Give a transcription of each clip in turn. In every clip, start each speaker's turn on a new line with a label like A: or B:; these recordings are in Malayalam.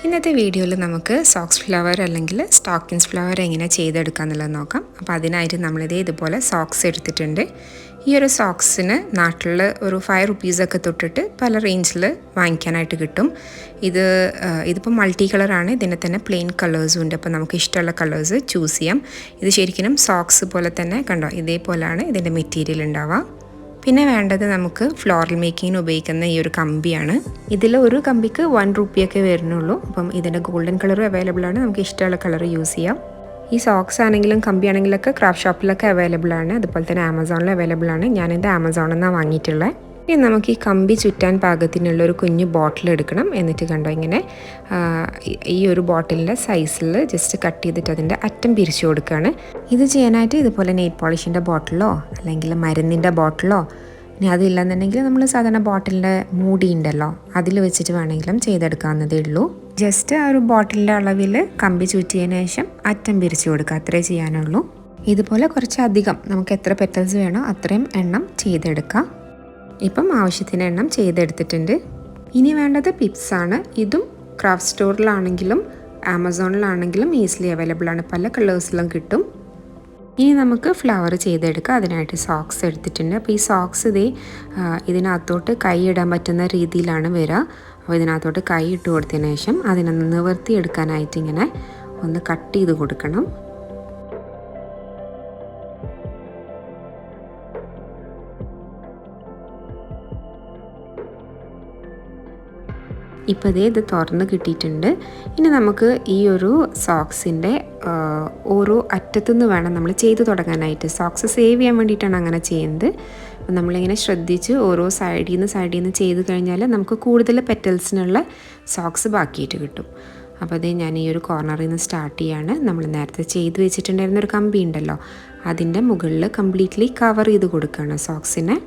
A: ഇന്നത്തെ വീഡിയോയിൽ നമുക്ക് സോക്സ് ഫ്ലവർ അല്ലെങ്കിൽ സ്റ്റോക്കിൻസ് ഫ്ലവർ എങ്ങനെ ചെയ്തെടുക്കാമെന്നുള്ളത് നോക്കാം. അപ്പോൾ അതിനായിട്ട് നമ്മളിതേ ഇതുപോലെ സോക്സ് എടുത്തിട്ടുണ്ട്. ഈ ഒരു സോക്സിന് നാട്ടിൽ ഒരു 5 റുപ്പീസൊക്കെ തൊട്ടിട്ട് പല റേഞ്ചിൽ വാങ്ങിക്കാനായിട്ട് കിട്ടും. ഇതിപ്പോൾ മൾട്ടി കളറാണ്, ഇതിൻ്റെ തന്നെ പ്ലെയിൻ കളേഴ്സും ഉണ്ട്. അപ്പോൾ നമുക്ക് ഇഷ്ടമുള്ള കളേഴ്സ് ചൂസ് ചെയ്യാം. ഇത് ശരിക്കും സോക്സ് പോലെ തന്നെ കണ്ടോ, ഇതേപോലെയാണ് ഇതിൻ്റെ മെറ്റീരിയൽ ഉണ്ടാവുക. പിന്നെ വേണ്ടത് നമുക്ക് ഫ്ലോറൽ മേക്കിങ്ങിന് ഉപയോഗിക്കുന്ന ഈ ഒരു കമ്പിയാണ്. ഇതിൽ ഒരു കമ്പിക്ക് 1 റുപ്പിയൊക്കെ വരുന്നുള്ളൂ. അപ്പം ഇതിൻ്റെ ഗോൾഡൻ കളറും അവൈലബിൾ ആണ്, നമുക്ക് ഇഷ്ടമുള്ള കളർ യൂസ് ചെയ്യാം. ഈ സോക്സ് ആണെങ്കിലും കമ്പി ആണെങ്കിലൊക്കെ ക്രാഫ്റ്റ് ഷോപ്പിലൊക്കെ അവൈലബിൾ ആണ്, അതുപോലെ തന്നെ ആമസോണിൽ അവൈലബിൾ ആണ്. ഞാനിത് ആമസോണിൽ നിന്നാണ് വാങ്ങിയിട്ടുള്ളത്. ഇനി നമുക്ക് ഈ കമ്പി ചുറ്റാൻ പാകത്തിനുള്ളൊരു കുഞ്ഞു ബോട്ടിൽ എടുക്കണം. എന്നിട്ട് കണ്ടോ ഇങ്ങനെ ഈ ഒരു ബോട്ടിലിൻ്റെ സൈസിൽ ജസ്റ്റ് കട്ട് ചെയ്തിട്ട് അതിൻ്റെ അറ്റം പിരിച്ചു കൊടുക്കുകയാണ്. ഇത് ചെയ്യാനായിട്ട് ഇതുപോലെ നെയിൽ പോളിഷിൻ്റെ ബോട്ടിലോ അല്ലെങ്കിൽ മരുന്നിൻ്റെ ബോട്ടിലോ, ഇനി അതില്ലെന്നുണ്ടെങ്കിൽ നമ്മൾ സാധാരണ ബോട്ടിലിൻ്റെ മൂടി ഉണ്ടല്ലോ അതിൽ വെച്ചിട്ട് വേണമെങ്കിലും ചെയ്തെടുക്കാവുന്നതേ ഉള്ളൂ. ജസ്റ്റ് ആ ഒരു ബോട്ടിലിൻ്റെ അളവിൽ കമ്പി ചുറ്റിയതിന് ശേഷം അറ്റം പിരിച്ചു കൊടുക്കുക, അത്രേ ചെയ്യാനുള്ളൂ. ഇതുപോലെ കുറച്ചധികം നമുക്ക് എത്ര പെറ്റൽസ് വേണോ അത്രയും എണ്ണം ചെയ്തെടുക്കാം. ഇപ്പം ആവശ്യത്തിന് എണ്ണം ചെയ്തെടുത്തിട്ടുണ്ട്. ഇനി വേണ്ടത് പിപ്സാണ്. ഇതും ക്രാഫ്റ്റ് സ്റ്റോറിലാണെങ്കിലും ആമസോണിലാണെങ്കിലും ഈസിലി അവൈലബിൾ ആണ്, പല കളേഴ്സിലും കിട്ടും. ഇനി നമുക്ക് ഫ്ലവർ ചെയ്തെടുക്കാം. അതിനായിട്ട് സോക്സ് എടുത്തിട്ടുണ്ട്. അപ്പോൾ ഈ സോക്സ് ഇതിനകത്തോട്ട് കൈ ഇടാൻ പറ്റുന്ന രീതിയിലാണ് വരിക. അപ്പോൾ ഇതിനകത്തോട്ട് കൈ ഇട്ട് കൊടുത്തതിന് ശേഷം അതിനൊന്ന് നിവർത്തിയെടുക്കാനായിട്ട് ഇങ്ങനെ ഒന്ന് കട്ട് ചെയ്ത് കൊടുക്കണം. ഇപ്പോൾ ഇത് തുറന്ന് കിട്ടിയിട്ടുണ്ട്. ഇനി നമുക്ക് ഈ ഒരു സോക്സിൻ്റെ ഓരോ അറ്റത്തുനിന്ന് വേണം നമ്മൾ ചെയ്ത് തുടങ്ങാനായിട്ട്. സോക്സ് സേവ് ചെയ്യാൻ വേണ്ടിയിട്ടാണ് അങ്ങനെ ചെയ്യുന്നത്. അപ്പോൾ നമ്മളിങ്ങനെ ശ്രദ്ധിച്ച് ഓരോ സൈഡിൽ നിന്ന് ചെയ്ത് കഴിഞ്ഞാൽ നമുക്ക് കൂടുതൽ പെറ്റൽസിനുള്ള സോക്സ് ബാക്കിയിട്ട് കിട്ടും. അപ്പോൾ ഞാൻ ഈ ഒരു കോർണറിൽ നിന്ന് സ്റ്റാർട്ട് ചെയ്യാണ്. നമ്മൾ നേരത്തെ ചെയ്ത് വെച്ചിട്ടുണ്ടായിരുന്ന ഒരു കമ്പി ഉണ്ടല്ലോ അതിൻ്റെ മുകളിൽ കംപ്ലീറ്റ്ലി കവർ ചെയ്ത് കൊടുക്കുകയാണ് സോക്സിനെ.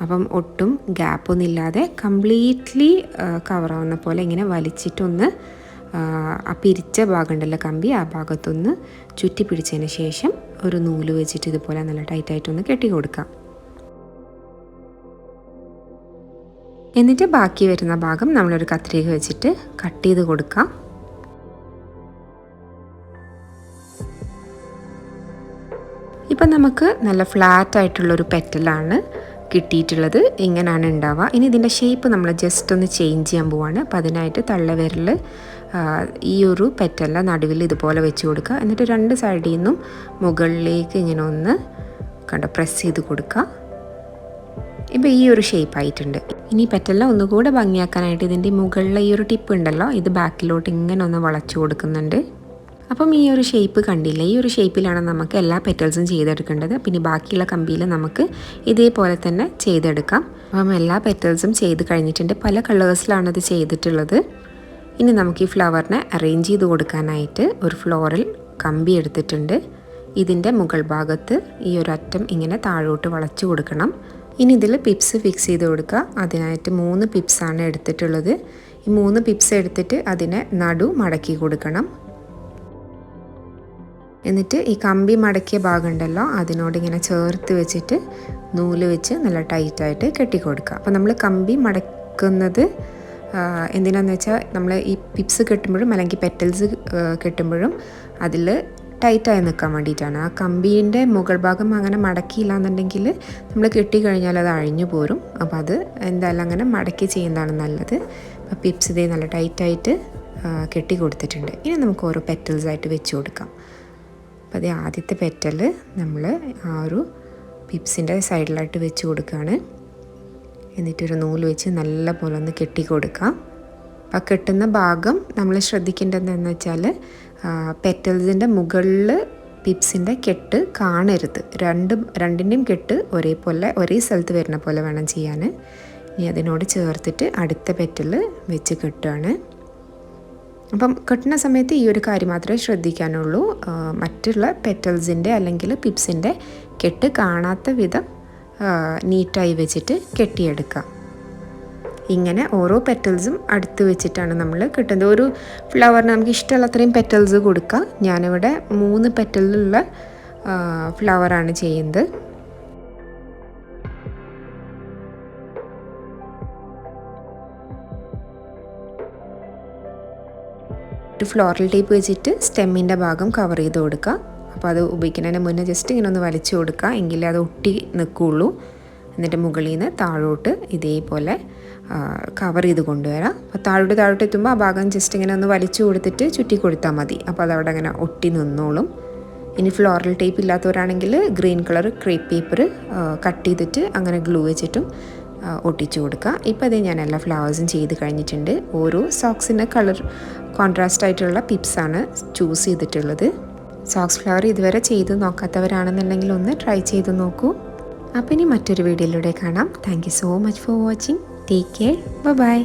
A: അപ്പം ഒട്ടും ഗ്യാപ്പൊന്നും ഇല്ലാതെ കംപ്ലീറ്റ്ലി കവറാവുന്ന പോലെ ഇങ്ങനെ വലിച്ചിട്ടൊന്ന് ആ പിരിച്ച ഭാഗം ഉണ്ടല്ലോ കമ്പി, ആ ഭാഗത്തൊന്ന് ചുറ്റി പിടിച്ചതിന് ശേഷം ഒരു നൂല് വെച്ചിട്ട് ഇതുപോലെ നല്ല ടൈറ്റായിട്ടൊന്ന് കെട്ടി കൊടുക്കാം. എന്നിട്ട് ബാക്കി വരുന്ന ഭാഗം നമ്മളൊരു കത്രിക വെച്ചിട്ട് കട്ട് ചെയ്ത് കൊടുക്കാം. ഇപ്പം നമുക്ക് നല്ല ഫ്ലാറ്റ് ആയിട്ടുള്ളൊരു പെറ്റലാണ് കിട്ടിയിട്ടുള്ളത്. ഇങ്ങനെയാണ് ഉണ്ടാവുക. ഇനി ഇതിൻ്റെ ഷേപ്പ് നമ്മൾ ജസ്റ്റ് ഒന്ന് ചേഞ്ച് ചെയ്യാൻ പോവാണ്. അപ്പോൾ അതിനായിട്ട് തള്ളവിരൽ ഈ ഒരു പെറ്റലിൻ്റെ നടുവിൽ ഇതുപോലെ വെച്ച് കൊടുക്കുക. എന്നിട്ട് 2 സൈഡിൽ നിന്നും മുകളിലേക്ക് ഇങ്ങനെ ഒന്ന് പ്രസ് ചെയ്ത് കൊടുക്കുക. ഇപ്പോൾ ഈ ഒരു ഷേപ്പ് ആയിട്ടുണ്ട്. ഇനി പെറ്റലിനെ ഒന്നുകൂടെ ഭംഗിയാക്കാനായിട്ട് ഇതിൻ്റെ മുകളിലെ ഈ ഒരു ടിപ്പ് ഉണ്ടല്ലോ ഇത് ബാക്കിലോട്ട് ഇങ്ങനെ ഒന്ന് വളച്ചു കൊടുക്കുന്നുണ്ട്. അപ്പം ഈ ഒരു ഷേപ്പ് കണ്ടില്ല, ഈ ഒരു ഷേപ്പിലാണ് നമുക്ക് എല്ലാ പെറ്റൽസും ചെയ്തെടുക്കേണ്ടത്. പിന്നെ ബാക്കിയുള്ള കമ്പിയിൽ നമുക്ക് ഇതേപോലെ തന്നെ ചെയ്തെടുക്കാം. അപ്പം എല്ലാ പെറ്റൽസും ചെയ്ത് കഴിഞ്ഞിട്ടുണ്ട്. പല കളേഴ്സിലാണ് ഇത് ചെയ്തിട്ടുള്ളത്. ഇനി നമുക്ക് ഈ ഫ്ലവറിനെ അറേഞ്ച് ചെയ്ത് കൊടുക്കാനായിട്ട് ഒരു ഫ്ലോറൽ കമ്പി എടുത്തിട്ടുണ്ട്. ഇതിൻ്റെ മുകൾ ഭാഗത്ത് ഈ ഒരു അറ്റം ഇങ്ങനെ താഴോട്ട് വളച്ചു കൊടുക്കണം. ഇനി ഇതിൽ പിപ്സ് ഫിക്സ് ചെയ്ത് കൊടുക്കുക. അതിനായിട്ട് 3 പിപ്സാണ് എടുത്തിട്ടുള്ളത്. ഈ 3 പിപ്സ് എടുത്തിട്ട് അതിനെ നടു മടക്കി കൊടുക്കണം. എന്നിട്ട് ഈ കമ്പി മടക്കിയ ഭാഗം ഉണ്ടല്ലോ അതിനോട് ഇങ്ങനെ ചേർത്ത് വെച്ചിട്ട് നൂല് വെച്ച് നല്ല ടൈറ്റായിട്ട് കെട്ടിക്കൊടുക്കുക. അപ്പോൾ നമ്മൾ കമ്പി മടക്കുന്നത് എന്തിനാണെന്ന് വെച്ചാൽ നമ്മൾ ഈ പിപ്സ് കെട്ടുമ്പോഴും അല്ലെങ്കിൽ പെറ്റൽസ് കെട്ടുമ്പോഴും അതിൽ ടൈറ്റായി നിൽക്കാൻ വേണ്ടിയിട്ടാണ്. ആ കമ്പീൻ്റെ മുകൾ ഭാഗം അങ്ങനെ മടക്കിയില്ല എന്നുണ്ടെങ്കിൽ നമ്മൾ കെട്ടിക്കഴിഞ്ഞാൽ അത് അഴിഞ്ഞു പോരും. അപ്പോൾ അത് എന്തായാലും അങ്ങനെ മടക്കി ചെയ്യുന്നതാണ് നല്ലത്. അപ്പോൾ പിപ്സ് നല്ല ടൈറ്റായിട്ട് കെട്ടി കൊടുത്തിട്ടുണ്ട്. ഇനി നമുക്ക് ഓരോ പെറ്റൽസായിട്ട് വെച്ച് കൊടുക്കാം. അപ്പോൾ ആദ്യത്തെ പെറ്റൽ നമ്മൾ ആ ഒരു പിപ്സിൻ്റെ സൈഡിലായിട്ട് വെച്ച് കൊടുക്കുകയാണ്. എന്നിട്ടൊരു നൂല് വെച്ച് നല്ല പോലെ ഒന്ന് കെട്ടി കൊടുക്കാം. അപ്പോൾ കെട്ടുന്ന ഭാഗം നമ്മൾ ശ്രദ്ധിക്കേണ്ടത് എന്താണെന്ന് വെച്ചാൽ പെറ്റൽസിൻ്റെ മുകളിൽ പിപ്സിൻ്റെ കെട്ട് കാണരുത്. രണ്ടിൻ്റെയും കെട്ട് ഒരേ സ്ഥലത്ത് വരുന്ന പോലെ വേണം ചെയ്യാൻ. ഇനി അതിനോട് ചേർത്തിട്ട് അടുത്ത പെറ്റൽ വെച്ച് കെട്ടുകയാണ്. അപ്പം കെട്ടുന്ന സമയത്ത് ഈ ഒരു കാര്യം മാത്രമേ ശ്രദ്ധിക്കാനുള്ളൂ. മറ്റുള്ള പെറ്റൽസിൻ്റെ അല്ലെങ്കിൽ പിപ്സിൻ്റെ കെട്ട് കാണാത്ത വിധം നീറ്റായി വെച്ചിട്ട് കെട്ടിയെടുക്കുക. ഇങ്ങനെ ഓരോ പെറ്റൽസും അടുത്ത് വെച്ചിട്ടാണ് നമ്മൾ കെട്ടുന്നത്. ഒരു ഫ്ലവറിന് നമുക്ക് ഇഷ്ടമുള്ള അത്രയും പെറ്റൽസ് കൊടുക്കുക. ഞാനിവിടെ 3 പെറ്റലിലുള്ള ഫ്ലവറാണ് ചെയ്യുന്നത്. എന്നിട്ട് ഫ്ലോറൽ ടേപ്പ് വെച്ചിട്ട് സ്റ്റെമ്മിൻ്റെ ഭാഗം കവർ ചെയ്ത് കൊടുക്കുക. അപ്പോൾ അത് ഉപയോഗിക്കുന്നതിന് മുന്നേ ജസ്റ്റ് ഇങ്ങനെ ഒന്ന് വലിച്ചു കൊടുക്കുക, എങ്കിലേ അത് ഒട്ടി നിൽക്കുകയുള്ളൂ. എന്നിട്ട് മുകളിൽ നിന്ന് താഴോട്ട് ഇതേപോലെ കവർ ചെയ്ത് കൊണ്ടുവരാം. അപ്പോൾ താഴോട്ട് എത്തുമ്പോൾ ആ ഭാഗം ജസ്റ്റ് ഇങ്ങനെ ഒന്ന് വലിച്ചു കൊടുത്തിട്ട് ചുറ്റി കൊടുത്താൽ മതി. അപ്പോൾ അതവിടെ അങ്ങനെ ഒട്ടി നിന്നോളും. ഇനി ഫ്ലോറൽ ടേപ്പ് ഇല്ലാത്തവരാണെങ്കിൽ green colour crepe paper cut ചെയ്തിട്ട് അങ്ങനെ ഗ്ലൂ വെച്ചിട്ടും ഒട്ടിച്ചു കൊടുക്കുക. ഇപ്പോൾ അതേ ഞാൻ എല്ലാ ഫ്ലവേഴ്സും ചെയ്ത് കഴിഞ്ഞിട്ടുണ്ട്. ഓരോ സോക്സിൻ്റെ കളർ കോൺട്രാസ്റ്റ് ആയിട്ടുള്ള പിപ്സാണ് ചൂസ് ചെയ്തിട്ടുള്ളത്. സോക്സ് ഫ്ലവർ ഇതുവരെ ചെയ്ത് നോക്കാത്തവരാണെന്നുണ്ടെങ്കിൽ ഒന്ന് ട്രൈ ചെയ്ത് നോക്കൂ. അപ്പോൾ ഇനി മറ്റൊരു വീഡിയോയിലൂടെ കാണാം. Thank you so much for watching. Take care. By.